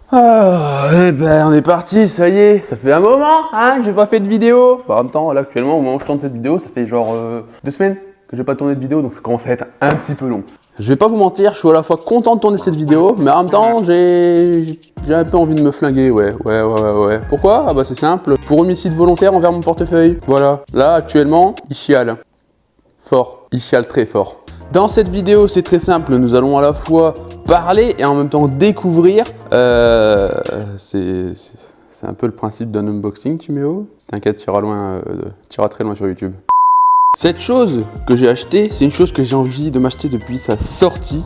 Eh ben on est parti, ça y est, ça fait un moment que j'ai pas fait de vidéo. En même temps, là actuellement, au moment où je tourne cette vidéo, ça fait genre 2 semaines que j'ai pas tourné de vidéo, donc ça commence à être un petit peu long. Je vais pas vous mentir, je suis à la fois content de tourner cette vidéo, mais en même temps, j'ai un peu envie de me flinguer, ouais. Pourquoi? Ah bah c'est simple, pour homicide volontaire envers mon portefeuille. Voilà, là actuellement, il chiale. Fort, il chiale très fort. Dans cette vidéo, c'est très simple, nous allons à la fois parler et en même temps découvrir. C'est un peu le principe d'un unboxing, Timéo. T'inquiète, tu iras très loin sur YouTube. Cette chose que j'ai achetée, c'est une chose que j'ai envie de m'acheter depuis sa sortie.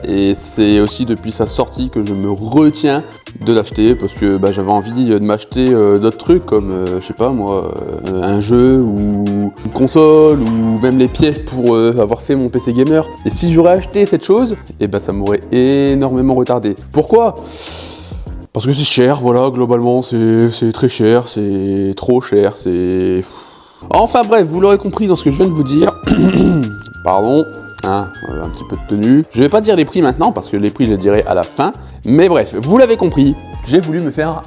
Et c'est aussi depuis sa sortie que je me retiens de l'acheter parce que j'avais envie de m'acheter d'autres trucs comme, je sais pas moi, un jeu ou une console ou même les pièces pour avoir fait mon PC gamer. Et si j'aurais acheté cette chose, et ça m'aurait énormément retardé. Pourquoi ? Parce que c'est cher, voilà, globalement c'est très cher, c'est trop cher, c'est... Enfin bref, vous l'aurez compris dans ce que je viens de vous dire. Pardon, un petit peu de tenue. Je vais pas dire les prix maintenant parce que les prix je les dirai à la fin. Mais bref, vous l'avez compris, j'ai voulu me faire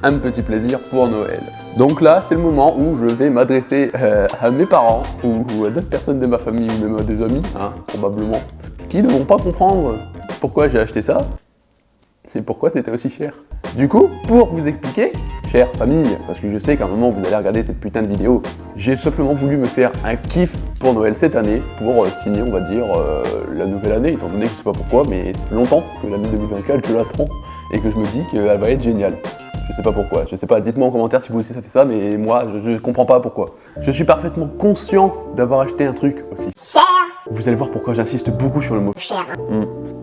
un petit plaisir pour Noël. Donc là, c'est le moment où je vais m'adresser à mes parents ou à d'autres personnes de ma famille ou même à des amis, probablement, qui ne vont pas comprendre pourquoi j'ai acheté ça. C'est pourquoi c'était aussi cher. Du coup, pour vous expliquer, chère famille, parce que je sais qu'à un moment vous allez regarder cette putain de vidéo, j'ai simplement voulu me faire un kiff pour Noël cette année, pour signer, on va dire, la nouvelle année, étant donné que je sais pas pourquoi, mais ça fait longtemps que l'année 2024, je l'attends, et que je me dis qu'elle va être géniale. Je sais pas pourquoi, je sais pas, dites-moi en commentaire si vous aussi ça fait ça, mais moi, je comprends pas pourquoi. Je suis parfaitement conscient d'avoir acheté un truc aussi. Cher. Vous allez voir pourquoi j'insiste beaucoup sur le mot cher.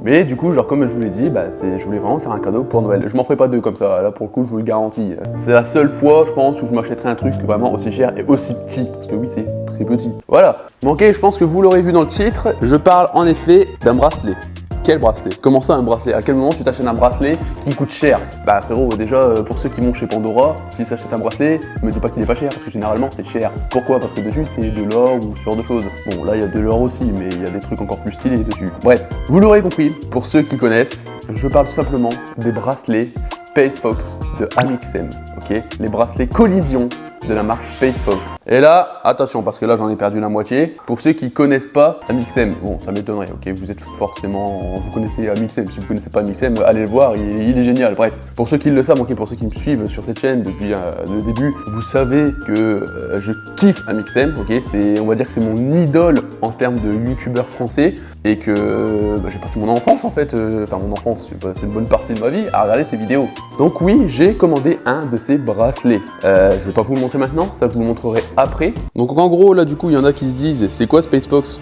Mais du coup, genre comme je vous l'ai dit, je voulais vraiment faire un cadeau pour Noël. Je m'en ferai pas deux comme ça, là pour le coup je vous le garantis. C'est la seule fois, je pense, où je m'achèterai un truc vraiment aussi cher et aussi petit. Parce que oui, c'est très petit. Voilà. Ok, je pense que vous l'aurez vu dans le titre, je parle en effet d'un bracelet. Quel bracelet? Comment ça un bracelet? À quel moment tu t'achètes un bracelet qui coûte cher? Frérot, déjà pour ceux qui vont chez Pandora, s'ils s'achètent un bracelet, me dis pas qu'il est pas cher parce que généralement c'est cher. Pourquoi? Parce que dessus c'est de l'or ou ce genre de choses. Bon là il y a de l'or aussi, mais il y a des trucs encore plus stylés dessus. Bref, vous l'aurez compris, pour ceux qui connaissent, je parle tout simplement des bracelets Space Fox de Amixem, ok? Les bracelets collision de la marque Space Fox. Et là, attention, parce que là j'en ai perdu la moitié. Pour ceux qui connaissent pas Amixem, bon ça m'étonnerait, ok, vous êtes forcément, vous connaissez Amixem, si vous connaissez pas Amixem, allez le voir, il est génial, bref. Pour ceux qui le savent, ok, pour ceux qui me suivent sur cette chaîne depuis le début, vous savez que je kiffe Amixem, ok, on va dire que c'est mon idole en termes de youtubeur français, et que j'ai passé mon enfance en fait, mon enfance, c'est une bonne partie de ma vie à regarder ces vidéos. Donc oui, j'ai commandé un de ces bracelets. Je vais pas vous le montrer maintenant, ça je vous le montrerai après. Donc en gros là du coup il y en a qui se disent c'est quoi Space Fox?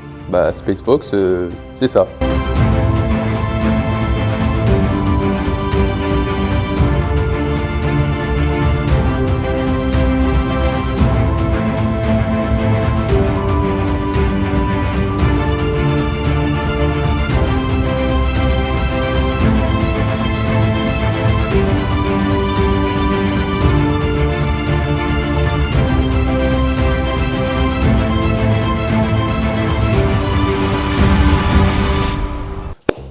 Space Fox c'est ça.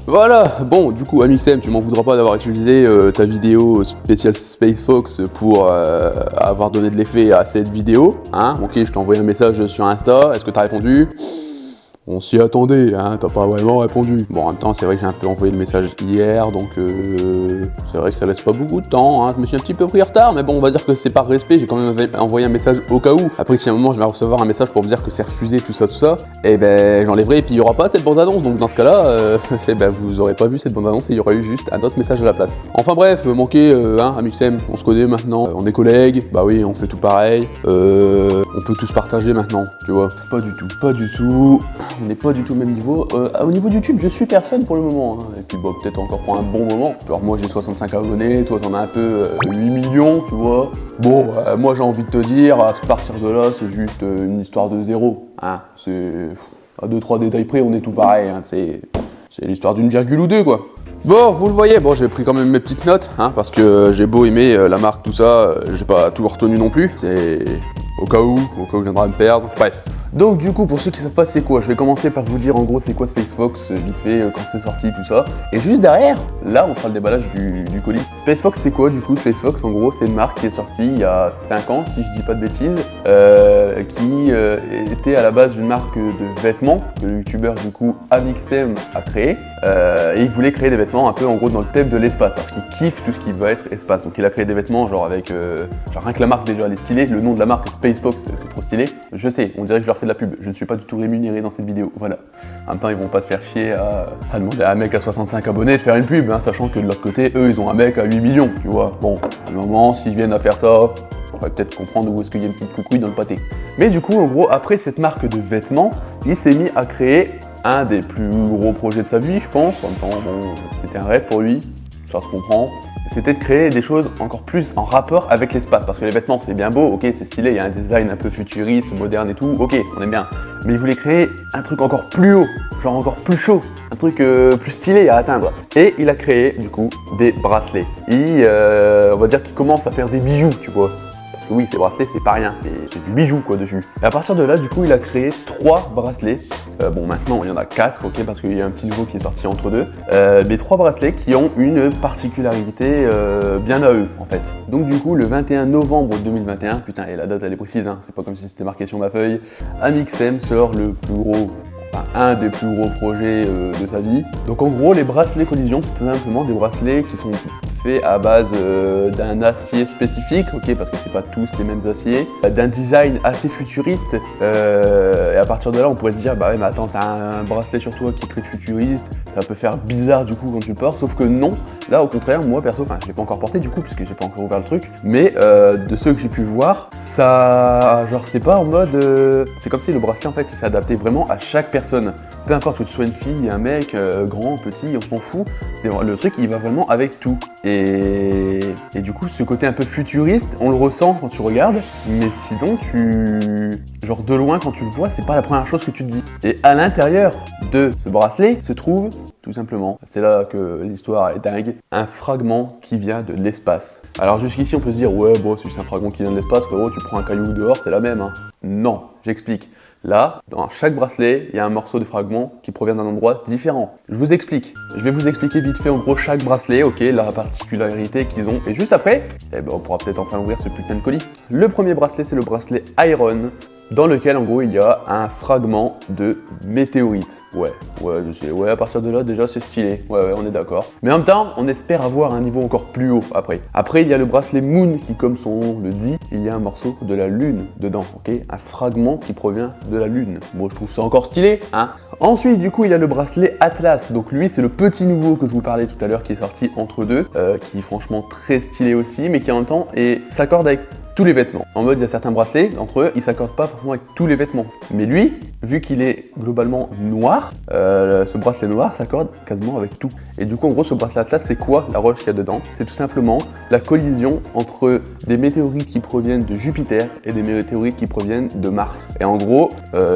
Voilà, bon du coup Amixem, tu m'en voudras pas d'avoir utilisé ta vidéo spéciale Space Fox pour avoir donné de l'effet à cette vidéo, ok, je t'ai envoyé un message sur Insta, est-ce que t'as répondu? On s'y attendait, t'as pas vraiment répondu. Bon, en même temps, c'est vrai que j'ai un peu envoyé le message hier, donc c'est vrai que ça laisse pas beaucoup de temps. Je me suis un petit peu pris en retard, mais bon, on va dire que c'est par respect, j'ai quand même envoyé un message au cas où. Après, si à un moment je vais recevoir un message pour me dire que c'est refusé, tout ça, j'enlèverai et puis il y aura pas cette bande-annonce. Donc dans ce cas-là, vous aurez pas vu cette bande-annonce et il y aurait eu juste un autre message à la place. Enfin bref, Amixem, on se connaît maintenant, on est collègues, oui, on fait tout pareil, on peut tous partager maintenant, tu vois. Pas du tout. On n'est pas du tout au même niveau. Au niveau de YouTube, je suis personne pour le moment. Et puis peut-être encore pour un bon moment. Genre moi j'ai 65 abonnés, toi t'en as un peu 8 millions, tu vois. Bon, moi j'ai envie de te dire, à partir de là, c'est juste une histoire de zéro. C'est à 2-3 détails près, on est tout pareil. C'est l'histoire d'une virgule ou deux, quoi. Bon, vous le voyez, j'ai pris quand même mes petites notes, parce que j'ai beau aimer la marque, tout ça, j'ai pas tout retenu non plus. C'est au cas où je viendrai à me perdre. Bref. Donc du coup, pour ceux qui savent pas c'est quoi, je vais commencer par vous dire en gros c'est quoi SpaceFox, vite fait, quand c'est sorti, tout ça. Et juste derrière, là on fera le déballage du colis. SpaceFox c'est quoi du coup? SpaceFox en gros c'est une marque qui est sortie il y a 5 ans, si je dis pas de bêtises, qui était à la base une marque de vêtements que le youtubeur du coup Amixem a créé. Et il voulait créer des vêtements un peu en gros dans le thème de l'espace, parce qu'il kiffe tout ce qui va être espace. Donc il a créé des vêtements genre avec, genre rien que la marque déjà elle est stylée, le nom de la marque SpaceFox c'est trop stylé. Je sais, on dirait que je leur fais de la pub, je ne suis pas du tout rémunéré dans cette vidéo, voilà. En même temps ils vont pas se faire chier à demander à un mec à 65 abonnés de faire une pub, hein, sachant que de l'autre côté eux ils ont un mec à 8 millions, tu vois. Bon, à un moment s'ils viennent à faire ça, on va peut-être comprendre où est-ce qu'il y a une petite coucouille dans le pâté. Mais du coup en gros après cette marque de vêtements, il s'est mis à créer un des plus gros projets de sa vie je pense. En même temps bon, c'était un rêve pour lui, ça se comprend. C'était de créer des choses encore plus en rapport avec l'espace. Parce que les vêtements, c'est bien beau, ok, c'est stylé, il y a un design un peu futuriste, moderne et tout, ok, on aime bien. Mais il voulait créer un truc encore plus haut, genre encore plus chaud, un truc plus stylé à atteindre. Et il a créé, du coup, des bracelets. On va dire qu'il commence à faire des bijoux, tu vois. Parce que oui, ces bracelets, c'est pas rien, c'est du bijou quoi dessus. Et à partir de là, du coup, il a créé 3 bracelets. Bon, maintenant, il y en a 4, ok, parce qu'il y a un petit nouveau qui est sorti entre deux. Mais 3 bracelets qui ont une particularité bien à eux, en fait. Donc, du coup, le 21 novembre 2021, putain, et la date, elle est précise, hein, c'est pas comme si c'était marqué sur ma feuille, Amixem sort le plus gros, enfin, un des plus gros projets de sa vie. Donc, en gros, les bracelets collision, c'est tout simplement des bracelets qui sont faits à base d'un acier spécifique, ok, parce que c'est pas tous les mêmes aciers, d'un design assez futuriste, et à partir de là on pourrait se dire bah ouais mais attends t'as un bracelet sur toi qui est très futuriste, ça peut faire bizarre du coup quand tu le portes, sauf que non, là au contraire moi perso, enfin je l'ai pas encore porté du coup puisque j'ai pas encore ouvert le truc, mais de ceux que j'ai pu voir, ça genre c'est pas en mode, c'est comme si le bracelet en fait il s'est adapté vraiment à chaque personne, peu importe que tu sois une fille, un mec, grand, petit, on s'en fout, le truc il va vraiment avec tout. Et du coup, ce côté un peu futuriste, on le ressent quand tu regardes, mais sinon, genre de loin, quand tu le vois, c'est pas la première chose que tu te dis. Et à l'intérieur de ce bracelet se trouve, tout simplement, c'est là que l'histoire est dingue, un fragment qui vient de l'espace. Alors jusqu'ici, on peut se dire, ouais, bon, c'est juste un fragment qui vient de l'espace, frérot, tu prends un caillou dehors, c'est la même, hein. Non, j'explique. Là, dans chaque bracelet, il y a un morceau de fragment qui provient d'un endroit différent. Je vous explique. Je vais vous expliquer vite fait en gros chaque bracelet, ok, la particularité qu'ils ont. Et juste après, eh ben, on pourra peut-être enfin ouvrir ce putain de colis. Le premier bracelet, c'est le bracelet Iron, dans lequel en gros il y a un fragment de météorite. Ouais, je sais, ouais, à partir de là déjà c'est stylé, ouais, on est d'accord. Mais en même temps, on espère avoir un niveau encore plus haut après. Après, il y a le bracelet Moon qui, comme son nom le dit, il y a un morceau de la lune dedans, ok, un fragment qui provient de la lune. Bon, je trouve ça encore stylé, hein. Ensuite, du coup, il y a le bracelet Atlas. Donc lui, c'est le petit nouveau que je vous parlais tout à l'heure qui est sorti entre deux, qui est franchement très stylé aussi, mais qui en même temps s'accorde avec tous les vêtements. En mode, il y a certains bracelets, entre eux, ils s'accordent pas forcément avec tous les vêtements. Mais lui, vu qu'il est globalement noir, ce bracelet noir s'accorde quasiment avec tout. Et du coup, en gros, ce bracelet Atlas, c'est quoi la roche qu'il y a dedans? C'est tout simplement la collision entre des météorites qui proviennent de Jupiter et des météorites qui proviennent de Mars. Et en gros,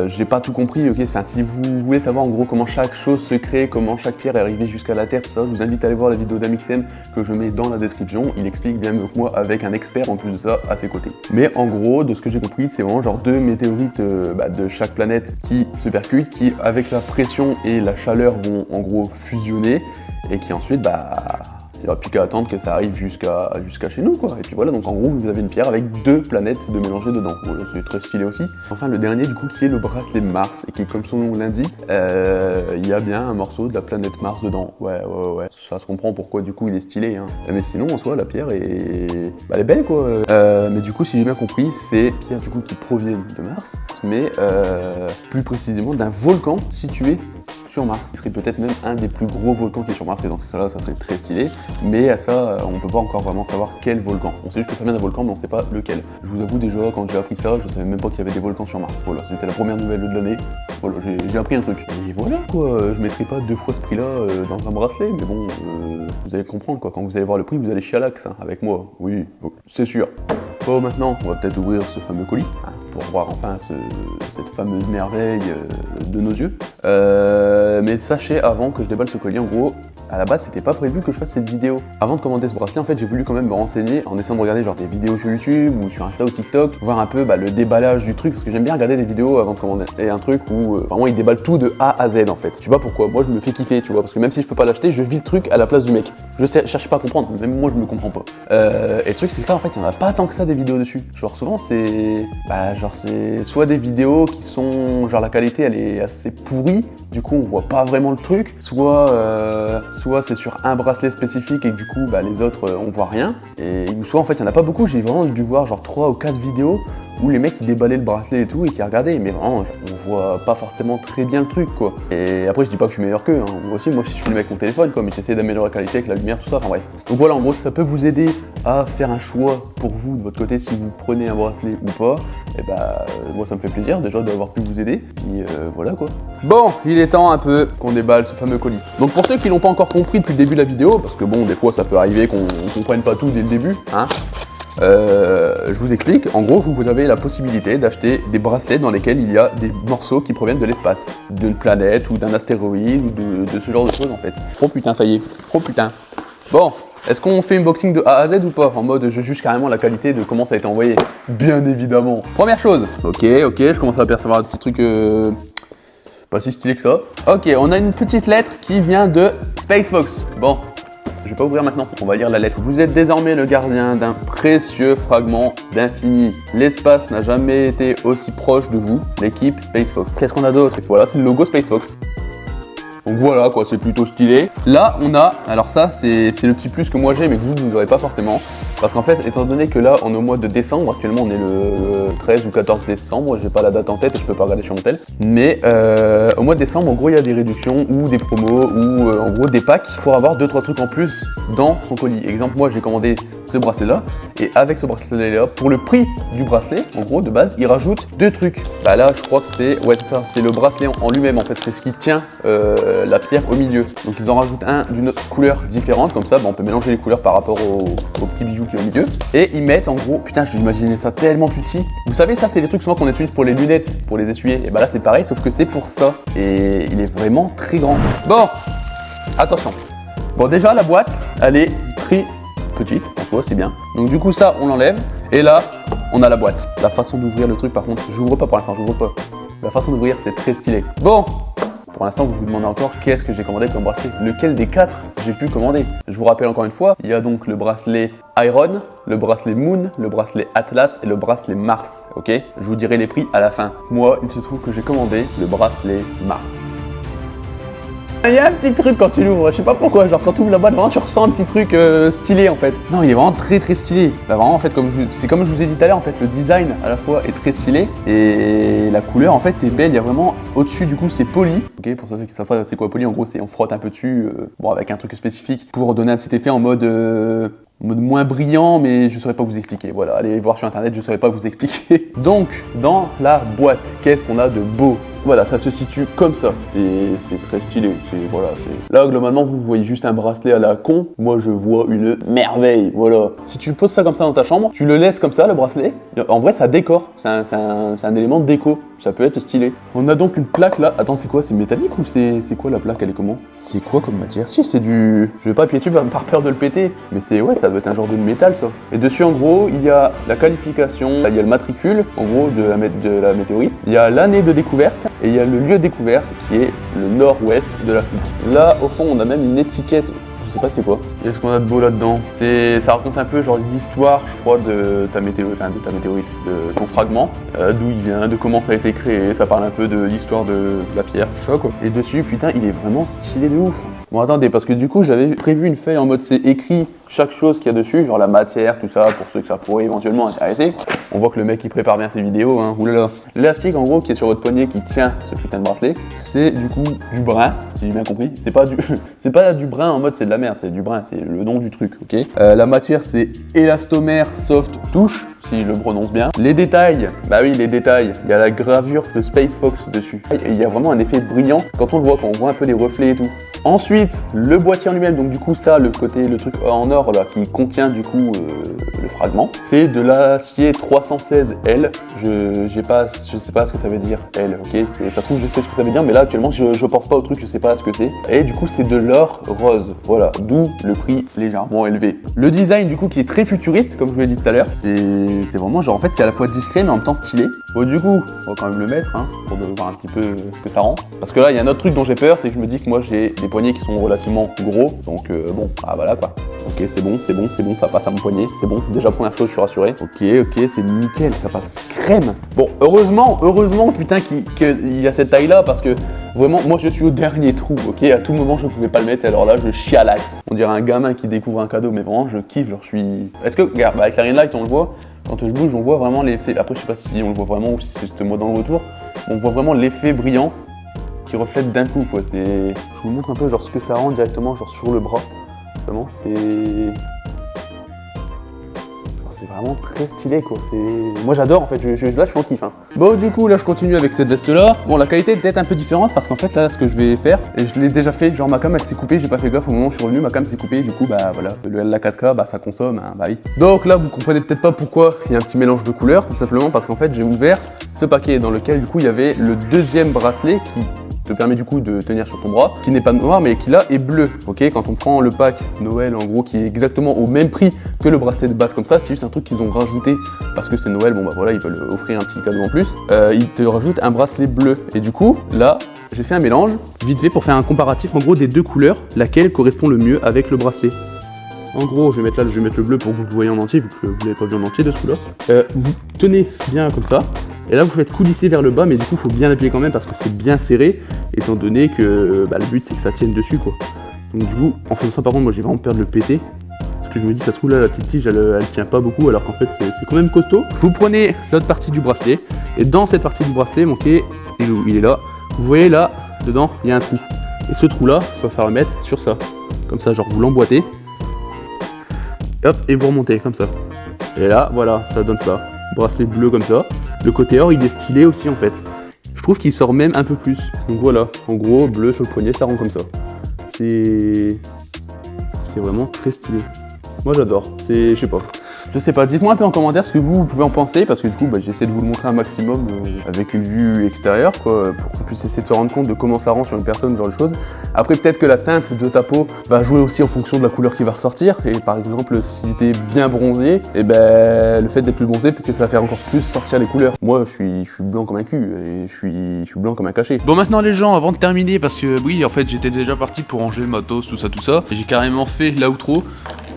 j'ai pas tout compris, ok? Enfin, si vous voulez savoir en gros comment chaque chose se crée, comment chaque pierre est arrivée jusqu'à la Terre, tout ça, je vous invite à aller voir la vidéo d'Amixem que je mets dans la description. Il explique bien mieux que moi avec un expert en plus de ça à ses côtés. Mais en gros, de ce que j'ai compris, c'est vraiment genre 2 météorites de chaque planète qui se percutent, qui avec la pression et la chaleur vont en gros fusionner et qui ensuite il n'y aura plus qu'à attendre que ça arrive jusqu'à chez nous quoi. Et puis voilà, donc en gros vous avez une pierre avec 2 planètes de mélangées dedans. Voilà, c'est très stylé aussi. Enfin le dernier du coup qui est le bracelet Mars et qui comme son nom l'indique, il y a bien un morceau de la planète Mars dedans. Ouais. Ça se comprend pourquoi du coup il est stylé, hein. Mais sinon en soi la pierre elle est belle quoi. Mais du coup si j'ai bien compris, c'est pierres du coup qui proviennent de Mars, mais plus précisément d'un volcan situé sur Mars. Ce serait peut-être même un des plus gros volcans qui est sur Mars et dans ce cas-là, ça serait très stylé. Mais à ça, on peut pas encore vraiment savoir quel volcan. On sait juste que ça vient d'un volcan, mais on sait pas lequel. Je vous avoue déjà, quand j'ai appris ça, je savais même pas qu'il y avait des volcans sur Mars. Voilà, c'était la première nouvelle de l'année. Voilà, j'ai appris un truc. Et voilà quoi, je mettrai pas 2 fois ce prix-là dans un bracelet, mais bon, vous allez comprendre quoi. Quand vous allez voir le prix, vous allez chialax hein, avec moi. Oui, c'est sûr. Bon, maintenant, on va peut-être ouvrir ce fameux colis. Hein, pour voir enfin cette fameuse merveille de nos yeux. Mais sachez avant que je déballe ce collier, en gros, à la base c'était pas prévu que je fasse cette vidéo. Avant de commander ce bracelet, en fait j'ai voulu quand même me renseigner en essayant de regarder genre des vidéos sur YouTube ou sur Insta ou TikTok, voir un peu le déballage du truc, parce que j'aime bien regarder des vidéos avant de commander un truc où vraiment ils déballent tout de A à Z en fait. Je sais pas pourquoi, moi je me fais kiffer, tu vois, parce que même si je peux pas l'acheter, je vis le truc à la place du mec. Je cherche pas à comprendre, même moi je me comprends pas. Et le truc c'est que là en fait il y en a pas tant que ça des vidéos dessus. Genre souvent c'est c'est soit des vidéos qui sont genre la qualité elle est assez pourrie, du coup on voit pas vraiment le truc, soit c'est sur un bracelet spécifique et que du coup les autres on voit rien, et soit en fait il y en a pas beaucoup. J'ai vraiment dû voir genre 3 ou 4 vidéos où les mecs ils déballaient le bracelet et tout et qui regardaient, mais vraiment on voit pas forcément très bien le truc quoi. Et après je dis pas que je suis meilleur qu'eux, hein. Moi aussi je filme avec mon téléphone quoi, mais j'essaie d'améliorer la qualité avec la lumière, tout ça, enfin bref. Donc voilà, en gros si ça peut vous aider à faire un choix pour vous de votre côté si vous prenez un bracelet ou pas, et moi ça me fait plaisir déjà d'avoir pu vous aider, et voilà quoi. Bon, il est temps un peu qu'on déballe ce fameux colis. Donc pour ceux qui l'ont pas encore compris depuis le début de la vidéo, parce que bon des fois ça peut arriver qu'on comprenne pas tout dès le début, hein. Je vous explique, en gros vous avez la possibilité d'acheter des bracelets dans lesquels il y a des morceaux qui proviennent de l'espace, d'une planète ou d'un astéroïde ou de ce genre de choses en fait. Oh putain ça y est, oh putain. Bon, est-ce qu'on fait une unboxing de A à Z ou pas? En mode je juge carrément la qualité de comment ça a été envoyé. Bien évidemment. Première chose, ok, je commence à apercevoir un petit truc pas si stylé que ça. Ok, on a une petite lettre qui vient de Space Fox. Bon. Je vais pas ouvrir maintenant, on va lire la lettre. Vous êtes désormais le gardien d'un précieux fragment d'infini. L'espace n'a jamais été aussi proche de vous, l'équipe Space Fox. Qu'est-ce qu'on a d'autre? Voilà, c'est le logo Space Fox. Donc voilà quoi, c'est plutôt stylé. Là on a, alors ça c'est le petit plus que moi j'ai mais que vous n'aurez pas forcément. Parce qu'en fait, étant donné que là on est au mois de décembre, actuellement on est le 13 ou 14 décembre, j'ai pas la date en tête et je peux pas regarder sur mon tel. Mais au mois de décembre, en gros il y a des réductions ou des promos ou en gros des packs pour avoir 2-3 trucs en plus dans son colis. Exemple, moi j'ai commandé ce bracelet là et avec ce bracelet là, pour le prix du bracelet, en gros de base, il rajoute 2 trucs. Là je crois que c'est, ouais c'est ça, c'est le bracelet en lui-même en fait, c'est ce qui tient la pierre au milieu. Donc ils en rajoutent un d'une autre couleur différente, comme ça on peut mélanger les couleurs par rapport au petit bijou qui est au milieu. Et ils mettent en gros, putain je vais imaginer ça tellement petit. Vous savez ça c'est les trucs souvent qu'on utilise pour les lunettes, pour les essuyer. Et là c'est pareil sauf que c'est pour ça. Et il est vraiment très grand. Bon, attention. Bon déjà la boîte, elle est très petite, en soi c'est bien. Donc du coup ça on l'enlève. Et là on a la boîte. La façon d'ouvrir le truc par contre, j'ouvre pas pour l'instant, j'ouvre pas. La façon d'ouvrir c'est très stylé. Bon. Pour l'instant, vous vous demandez encore qu'est-ce que j'ai commandé comme bracelet. Lequel des 4 j'ai pu commander? Je vous rappelle encore une fois, il y a donc le bracelet Iron, le bracelet Moon, le bracelet Atlas et le bracelet Mars. Ok? Je vous dirai les prix à la fin. Moi, il se trouve que j'ai commandé le bracelet Mars. Il y a un petit truc quand tu l'ouvres, je sais pas pourquoi, genre quand tu ouvres la boîte, vraiment tu ressens un petit truc stylé en fait. Non, il est vraiment très stylé. Vraiment en fait, c'est comme je vous ai dit tout à l'heure, en fait, le design à la fois est très stylé et la couleur en fait est belle. Il y a vraiment au-dessus du coup c'est poli. Ok, pour ceux qui savent pas c'est quoi poli, en gros c'est on frotte un peu dessus, bon avec un truc spécifique pour donner un petit effet en mode moins brillant, mais je saurais pas vous expliquer. Voilà, allez voir sur internet, je saurais pas vous expliquer. Donc, dans la boîte, qu'est-ce qu'on a de beau? Voilà, ça se situe comme ça. Et c'est très stylé. Voilà, là, globalement, vous voyez juste un bracelet à la con. Moi, je vois une merveille. Voilà. Si tu poses ça comme ça dans ta chambre, tu le laisses comme ça, le bracelet. En vrai, ça décore. C'est un élément de déco. Ça peut être stylé. On a donc une plaque là. Attends, c'est quoi? C'est métallique ou c'est quoi la plaque? Elle est comment? C'est quoi comme matière? Si, c'est du... Je vais pas appuyer dessus par peur de le péter. Mais c'est... Ouais, ça doit être un genre de métal, ça. Et dessus, en gros, il y a la qualification. Il y a le matricule, en gros, de la météorite. Il y a l'année de découverte. Et il y a le lieu découvert qui est le nord-ouest de l'Afrique. Là, au fond, on a même une étiquette. Je sais pas c'est quoi. Qu'est-ce qu'on a de beau là-dedans? Ça raconte un peu genre l'histoire, je crois, de ta météorite, de ton fragment, d'où il vient, de comment ça a été créé. Ça parle un peu de l'histoire de la pierre, tout ça quoi. Et dessus, putain, il est vraiment stylé de ouf. Bon attendez, parce que du coup j'avais prévu une feuille en mode c'est écrit chaque chose qu'il y a dessus, genre la matière, tout ça, pour ceux que ça pourrait éventuellement intéresser. On voit que le mec il prépare bien ses vidéos, hein, oulala. L'élastique en gros qui est sur votre poignet qui tient ce putain de bracelet, c'est du coup du brin, si j'ai bien compris. C'est pas du brin en mode c'est de la merde, c'est du brin, c'est le nom du truc, ok. La matière c'est élastomère soft touche, si je le prononce bien. Les détails, bah oui les détails, il y a la gravure de Space Fox dessus. Et il y a vraiment un effet brillant quand on le voit, quand on voit un peu les reflets et tout. Ensuite, le boîtier en lui-même, donc du coup ça, le truc en or là qui contient du coup le fragment, c'est de l'acier 316L. Je sais pas ce que ça veut dire L, ok. Ça se trouve je sais ce que ça veut dire, mais là actuellement je pense pas au truc, je sais pas ce que c'est. Et du coup c'est de l'or rose, voilà, d'où le prix légèrement élevé. Le design du coup qui est très futuriste, comme je vous l'ai dit tout à l'heure, c'est vraiment genre en fait c'est à la fois discret mais en même temps stylé. Bon du coup, on va quand même le mettre hein, pour voir un petit peu ce que ça rend. Parce que là il y a un autre truc dont j'ai peur, c'est que je me dis que moi j'ai des poignets qui sont relativement gros, donc bon, ah voilà quoi. Ok, c'est bon, ça passe à mon poignet, c'est bon. Déjà première chose, je suis rassuré. Ok, c'est nickel, ça passe crème. Bon, heureusement, putain qu'il y a cette taille là, parce que vraiment, moi je suis au dernier trou, ok. À tout moment, je ne pouvais pas le mettre, alors là, je chialaxe. On dirait un gamin qui découvre un cadeau, mais vraiment, je kiffe, genre je suis. Est-ce que, regarde, avec la ring light, on le voit. Quand je bouge, on voit vraiment l'effet. Après, je sais pas si on le voit vraiment ou si c'est juste moi dans le retour. On voit vraiment l'effet brillant qui reflète d'un coup, quoi. Je vous montre un peu genre ce que ça rend directement, genre sur le bras. Vraiment, c'est vraiment très stylé, quoi. Moi j'adore en fait, là je suis en kiff. Hein. Bon du coup là je continue avec cette veste là. Bon la qualité est peut-être un peu différente parce qu'en fait là ce que je vais faire, et je l'ai déjà fait, genre ma cam elle s'est coupée, j'ai pas fait gaffe au moment où je suis revenu, ma cam s'est coupée, du coup bah voilà, la 4K bah ça consomme, hein, bah oui. Donc là vous comprenez peut-être pas pourquoi il y a un petit mélange de couleurs, c'est simplement parce qu'en fait j'ai ouvert ce paquet dans lequel du coup il y avait le deuxième bracelet qui te permet du coup de tenir sur ton bras, qui n'est pas noir mais qui là est bleu, ok. Quand on prend le pack Noël en gros qui est exactement au même prix que le bracelet de base comme ça, c'est juste un truc qu'ils ont rajouté parce que c'est Noël, bon bah voilà, ils veulent offrir un petit cadeau en plus, ils te rajoutent un bracelet bleu et du coup là j'ai fait un mélange vite fait pour faire un comparatif en gros des deux couleurs, laquelle correspond le mieux avec le bracelet. En gros, je vais mettre le bleu pour que vous le voyez en entier, vu que vous l'avez pas vu en entier de ce coup-là. Vous tenez bien comme ça, et là vous faites coulisser vers le bas, mais du coup il faut bien appuyer quand même parce que c'est bien serré, étant donné que le but c'est que ça tienne dessus quoi. Donc du coup, en faisant ça par contre, moi j'ai vraiment peur de le péter. Parce que je me dis, ça se trouve là, la petite tige elle tient pas beaucoup, alors qu'en fait c'est quand même costaud. Vous prenez l'autre partie du bracelet, et dans cette partie du bracelet, manqué, il est là. Vous voyez là, dedans, il y a un trou. Et ce trou là, il va falloir le mettre sur ça. Comme ça, genre vous l'emboîtez. Hop, et vous remontez comme ça. Et là, voilà, ça donne ça. Bracelet bleu comme ça. Le côté or, il est stylé aussi en fait. Je trouve qu'il sort même un peu plus. Donc voilà, en gros, bleu sur le poignet, ça rend comme ça. C'est vraiment très stylé. Moi j'adore, je sais pas, dites-moi un peu en commentaire ce que vous pouvez en penser, parce que du coup j'essaie de vous le montrer un maximum avec une vue extérieure quoi, pour qu'on puisse essayer de se rendre compte de comment ça rend sur une personne, ce genre de choses. Après peut-être que la teinte de ta peau va jouer aussi en fonction de la couleur qui va ressortir, et par exemple si t'es bien bronzé, et ben le fait d'être plus bronzé, peut-être que ça va faire encore plus sortir les couleurs. Moi je suis blanc comme un cul, et je suis blanc comme un cachet. Bon maintenant les gens, avant de terminer, parce que oui en fait j'étais déjà parti pour ranger le matos, tout ça, et j'ai carrément fait l'outro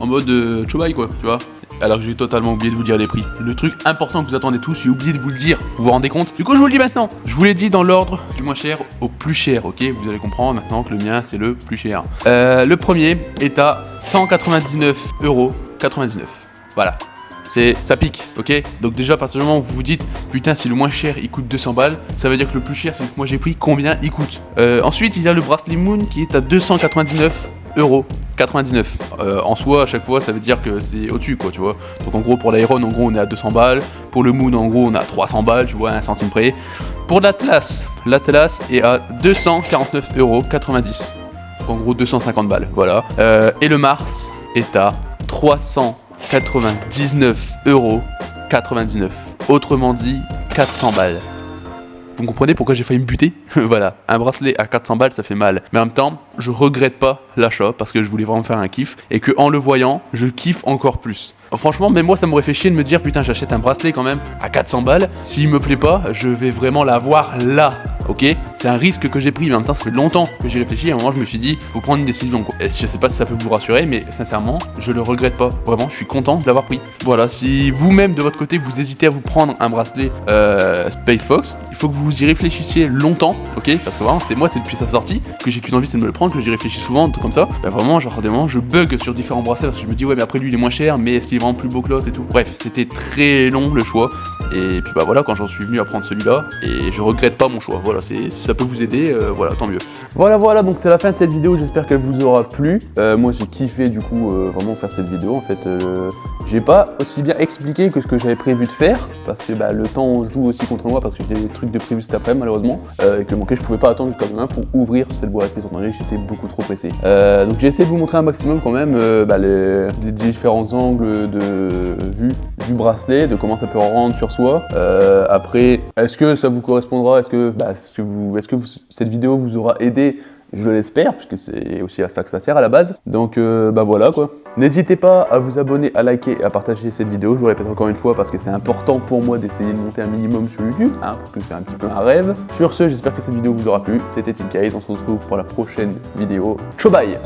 en mode chobaï quoi, tu vois. Alors que j'ai totalement oublié de vous dire les prix. Le truc important que vous attendez tous, j'ai oublié de vous le dire. Vous vous rendez compte? Du coup, je vous le dis maintenant. Je vous l'ai dit dans l'ordre du moins cher au plus cher, ok? Vous allez comprendre maintenant que le mien, c'est le plus cher. Le premier est à 199,99€. Voilà. Ça pique, ok? Donc déjà, à partir du moment où vous vous dites, putain, si le moins cher, il coûte 200 balles, ça veut dire que le plus cher, c'est que moi j'ai pris combien il coûte. Ensuite, il y a le bracelet Moon qui est à 299,99€. En soi, à chaque fois, ça veut dire que c'est au-dessus, quoi, tu vois. Donc en gros, pour l'Iron, en gros, on est à 200 balles. Pour le Moon, en gros, on est à 300 balles, tu vois, à 1 centime près. Pour l'Atlas est à 249,90€. Donc en gros, 250 balles, voilà. Et le Mars est à 399,99€. Autrement dit, 400 balles. Vous comprenez pourquoi j'ai failli me buter? Voilà, un bracelet à 400 balles ça fait mal. Mais en même temps, je regrette pas l'achat parce que je voulais vraiment faire un kiff. Et que en le voyant, je kiffe encore plus. Franchement, même moi ça m'aurait fait chier de me dire putain j'achète un bracelet quand même à 400 balles. S'il me plaît pas, je vais vraiment l'avoir là. Ok, c'est un risque que j'ai pris, mais en même temps ça fait longtemps que j'ai réfléchi. À un moment je me suis dit, faut prendre une décision quoi. Et je sais pas si ça peut vous rassurer, mais sincèrement, je le regrette pas. Vraiment, je suis content de l'avoir pris. Voilà, si vous-même de votre côté vous hésitez à vous prendre un bracelet Space Fox, il faut que vous y réfléchissiez longtemps, ok? Parce que vraiment, c'est depuis sa sortie que j'ai qu'une envie, c'est de me le prendre, que j'y réfléchis souvent, un truc comme ça. Bah vraiment, genre des moments, je bug sur différents bracelets parce que je me dis ouais, mais après lui il est moins cher, mais est-ce qu'il est vraiment plus beau que l'autre et tout. Bref, c'était très long le choix. Et puis bah voilà, quand j'en suis venu à prendre celui-là, et je regrette pas mon choix. Voilà, si ça peut vous aider, voilà, tant mieux. Voilà, donc c'est la fin de cette vidéo, j'espère qu'elle vous aura plu. Moi j'ai kiffé du coup vraiment faire cette vidéo. En fait, j'ai pas aussi bien expliqué que ce que j'avais prévu de faire, parce que bah, le temps joue aussi contre moi, parce que j'ai des trucs de prévu cet après malheureusement, et que je pouvais pas attendre jusqu'à demain pour ouvrir cette boîte, étant donné que j'étais beaucoup trop pressé. Donc j'ai essayé de vous montrer un maximum quand même les différents angles de vue du bracelet, de comment ça peut rendre sur soi. Après, est-ce que ça vous correspondra? Est-ce que cette vidéo vous aura aidé? Je l'espère, puisque c'est aussi à ça que ça sert à la base. Donc bah voilà quoi. N'hésitez pas à vous abonner, à liker et à partager cette vidéo. Je vous répète encore une fois parce que c'est important pour moi d'essayer de monter un minimum sur YouTube, hein, parce que c'est un petit peu un rêve. Sur ce, j'espère que cette vidéo vous aura plu. C'était Team Kaiz, on se retrouve pour la prochaine vidéo. Ciao bye.